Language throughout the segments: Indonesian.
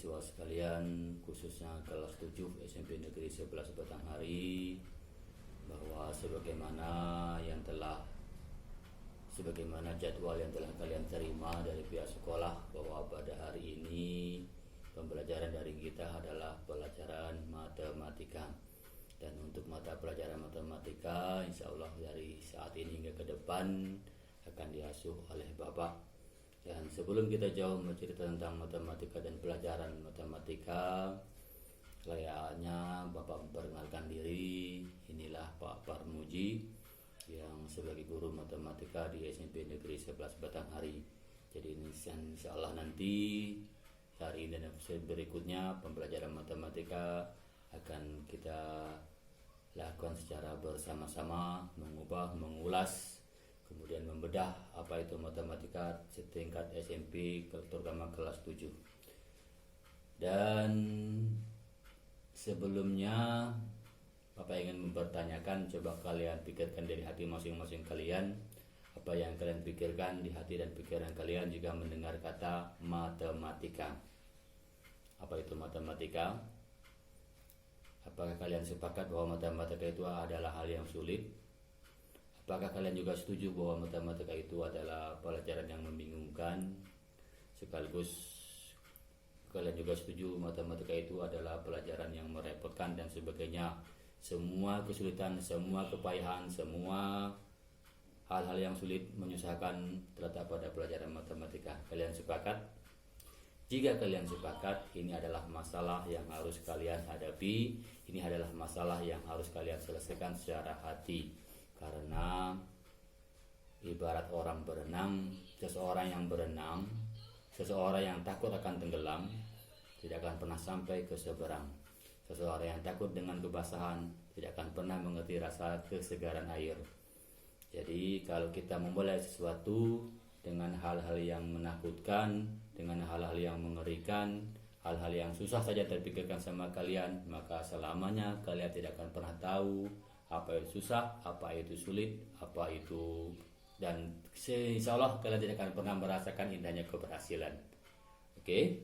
siswa sekalian, khususnya kelas 7 SMP Negeri 11 Batanghari, bahwa sebagaimana jadwal yang telah kalian terima dari pihak sekolah, bahwa pada hari ini pembelajaran dari kita adalah pelajaran matematika. Dan untuk mata pelajaran matematika, insya Allah dari saat ini hingga ke depan akan diasuh oleh Bapak. Dan sebelum kita jauh bercerita tentang matematika dan pelajaran matematika, layaknya Bapak memperkenalkan diri. Inilah Pak Parmuji yang sebagai guru matematika di SMP Negeri 11 Batanghari. Jadi insya Allah nanti hari ini dan episode berikutnya pembelajaran matematika akan kita lakukan secara bersama-sama, mengulas, kemudian membedah apa itu matematika setingkat SMP, terutama kelas 7. Dan sebelumnya Bapak ingin mempertanyakan, coba kalian pikirkan dari hati masing-masing kalian, apa yang kalian pikirkan di hati dan pikiran kalian jika mendengar kata matematika. Apa itu matematika? Apakah kalian sepakat bahwa matematika itu adalah hal yang sulit? Apakah kalian juga setuju bahwa matematika itu adalah pelajaran yang membingungkan? Sekaligus kalian juga setuju matematika itu adalah pelajaran yang merepotkan dan sebagainya. Semua kesulitan, semua kepayahan, semua hal-hal yang sulit menyusahkan terletak pada pelajaran matematika. Kalian sepakat? Jika kalian sepakat, ini adalah masalah yang harus kalian hadapi. Ini adalah masalah yang harus kalian selesaikan secara hati. Karena ibarat orang berenang, seseorang yang takut akan tenggelam tidak akan pernah sampai ke seberang. Seseorang yang takut dengan kebasahan tidak akan pernah mengerti rasa kesegaran air. Jadi kalau kita memulai sesuatu dengan hal-hal yang menakutkan, dengan hal-hal yang mengerikan, hal-hal yang susah saja terpikirkan sama kalian, maka selamanya kalian tidak akan pernah tahu apa itu susah, apa itu sulit, apa itu, dan insya Allah kalian tidak akan pernah merasakan indahnya keberhasilan. Oke?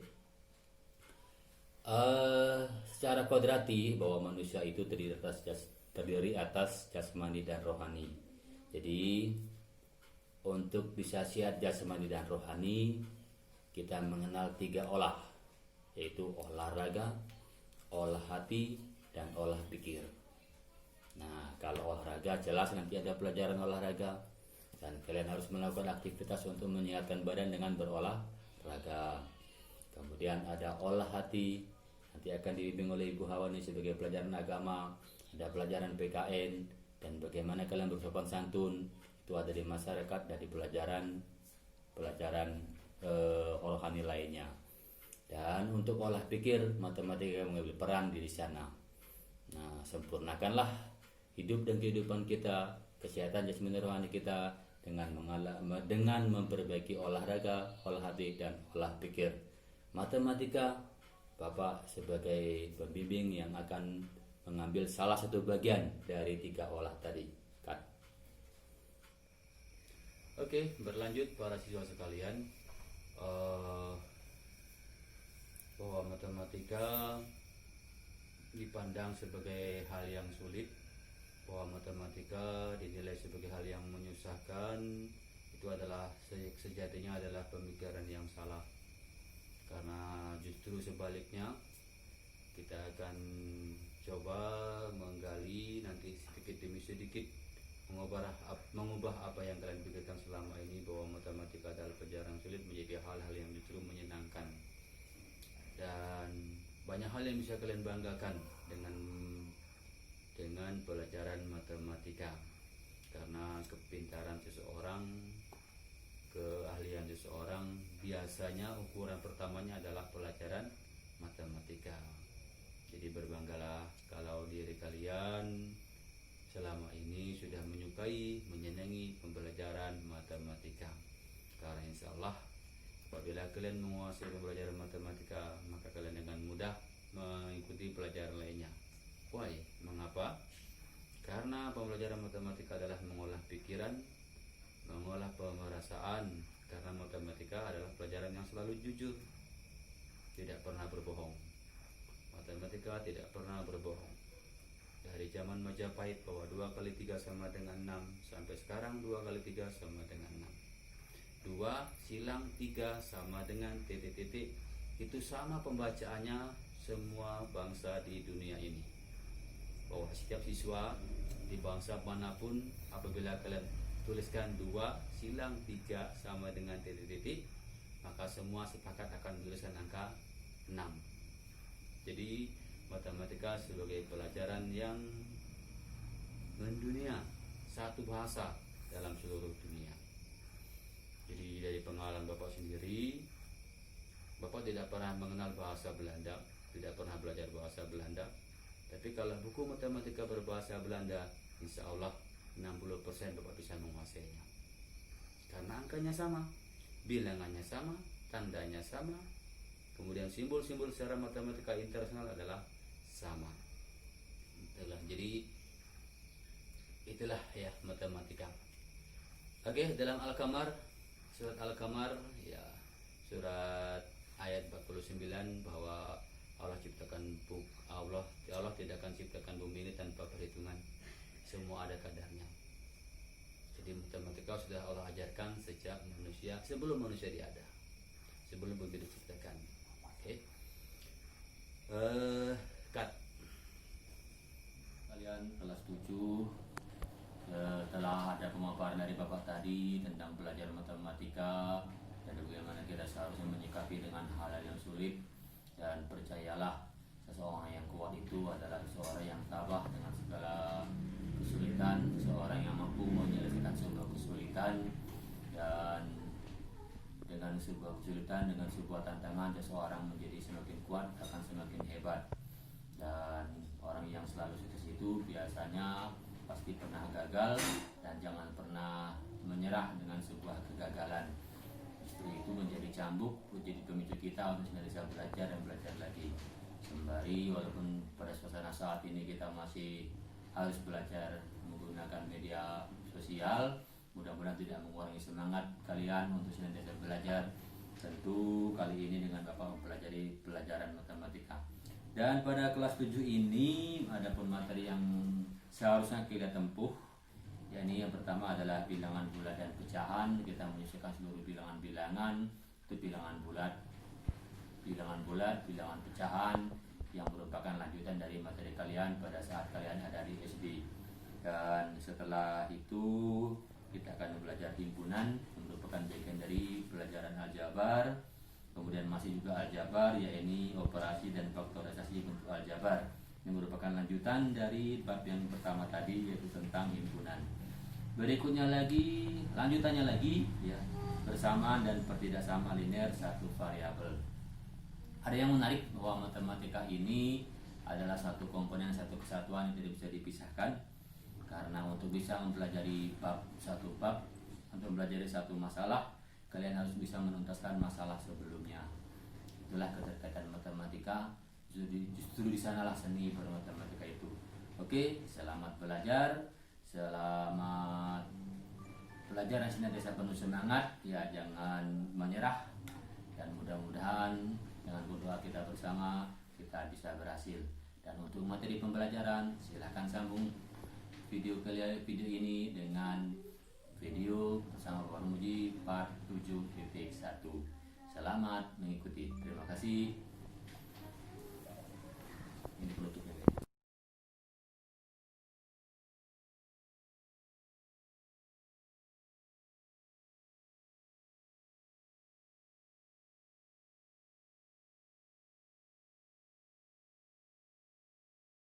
Secara kodrati bahwa manusia itu terdiri atas jasmani dan rohani. Jadi untuk bisa sehat jasmani dan rohani, kita mengenal 3 olah, yaitu olahraga, olah hati, dan olah pikir. Nah, kalau olahraga jelas nanti ada pelajaran olahraga, dan kalian harus melakukan aktivitas untuk menyehatkan badan dengan berolahraga. Kemudian ada olah hati, nanti akan dibimbing oleh Ibu Hawani sebagai pelajaran agama, ada pelajaran PKN, dan bagaimana kalian bersopan santun, itu ada di masyarakat, dari pelajaran rohani lainnya. Dan untuk olah pikir, matematika mengambil peran di sana. Nah, sempurnakanlah hidup dan kehidupan kita, kesehatan jasmani rohani kita dengan memperbaiki olahraga, olah hati, dan olah pikir. Matematika, Bapak sebagai pembimbing yang akan mengambil salah satu bagian dari 3 olah tadi. Oke, berlanjut para siswa sekalian, bahwa matematika dipandang sebagai hal yang sulit, bahwa matematika dinilai sebagai hal yang menyusahkan, itu adalah sejatinya adalah pemikiran yang salah. Karena justru sebaliknya, kita akan coba menggali nanti sedikit demi sedikit, mengubah apa yang kalian pikirkan selama ini, bahwa matematika adalah pelajaran sulit menjadi hal-hal yang justru menyenangkan. Dan banyak hal yang bisa kalian banggakan dengan pelajaran matematika. Karena kepintaran seseorang, keahlian seseorang, biasanya ukuran pertamanya adalah pelajaran matematika. Jadi berbanggalah kalau diri kalian selama ini sudah menyukai, menyenangi pembelajaran matematika. Karena insya Allah apabila kalian menguasai pembelajaran matematika, maka kalian dengan mudah mengikuti pelajaran lainnya. Why? Mengapa? Karena pembelajaran matematika adalah mengolah pikiran, mengolah pemerasaan. Karena matematika adalah pelajaran yang selalu jujur. tidak pernah berbohong. Matematika tidak pernah berbohong. Dari zaman Majapahit bahwa 2 kali 3 sama dengan 6, sampai sekarang 2 kali 3 sama dengan 6. 2 silang 3 sama dengan titik-titik. Itu sama pembacaannya semua bangsa di dunia ini. Bahwa setiap siswa di bangsa manapun, apabila kalian tuliskan 2 silang 3 sama dengan titik-titik, maka semua sepakat akan menuliskan angka 6. Jadi matematika sebagai pelajaran yang mendunia, satu bahasa dalam seluruh dunia. Jadi dari pengalaman Bapak sendiri, Bapak tidak pernah mengenal bahasa Belanda, tidak pernah belajar bahasa Belanda. Tapi kalau buku matematika berbahasa Belanda, insya Allah 60% Bapak bisa menguasainya. Karena angkanya sama, bilangannya sama, tandanya sama, kemudian simbol-simbol secara matematika internasional adalah sama. Jadi itulah ya matematika. Oke, dalam Al-Qamar, surat Al-Qamar ya, surat ayat 49 bahwa Allah tidak akan ciptakan bumi ini tanpa perhitungan. Semua ada kadarnya. Jadi matematika sudah Allah ajarkan sejak manusia, sebelum manusia diada, sebelum bumi diciptakan. Oke. Cut. Kalian kelas 7 setelah ada pemaparan dari Bapak tadi tentang belajar matematika dan bagaimana kita seharusnya menyikapi dengan hal-hal yang sulit. Dan percayalah, seseorang yang kuat itu adalah seseorang yang tabah dengan segala kesulitan, seorang yang mampu menyelesaikan sebuah kesulitan, dan dengan sebuah kesulitan, dengan sebuah tantangan, seseorang menjadi semakin kuat, akan semakin hebat. Dan orang yang selalu sukses itu biasanya pasti pernah gagal, dan jangan pernah menyerah dengan sebuah kegagalan. Justru itu menjadi cambuk, menjadi pemicu kita untuk senantiasa belajar dan belajar lagi. Sembari walaupun pada suasana saat ini kita masih harus belajar menggunakan media sosial, mudah-mudahan tidak mengurangi semangat kalian untuk senantiasa belajar. Tentu kali ini dengan Bapak mempelajari pelajaran matematika. Dan pada kelas 7 ini ada pun materi yang seharusnya kita tempuh, yakni yang pertama adalah bilangan bulat dan pecahan. Kita menyelesaikan seluruh bilangan-bilangan, itu bilangan bulat, bilangan pecahan, yang merupakan lanjutan dari materi kalian pada saat kalian ada di SD. Dan setelah itu kita akan belajar himpunan, yang merupakan bagian dari pelajaran aljabar. Kemudian masih juga aljabar, yakni operasi dan faktorisasi bentuk aljabar, yang merupakan lanjutan dari bab yang pertama tadi, yaitu tentang himpunan. Berikutnya lagi, lanjutannya lagi ya, persamaan dan pertidaksamaan linear satu variabel. Ada yang menarik bahwa matematika ini adalah satu komponen, satu kesatuan yang tidak bisa dipisahkan. Karena untuk bisa mempelajari satu bab, untuk mempelajari satu masalah, kalian harus bisa menuntaskan masalah sebelumnya. Itulah keterkaitan matematika. Justru di sanalah seni bermatematika itu. Oke, selamat belajar, selamat belajar dan senantiasa penuh semangat. Ya, jangan menyerah, dan mudah-mudahan dengan berdoa kita bersama kita bisa berhasil. Dan untuk materi pembelajaran, silahkan sambung video ini dengan video bersama Bapak Muji part 7.1. Selamat mengikuti. Terima kasih. Ini penutup.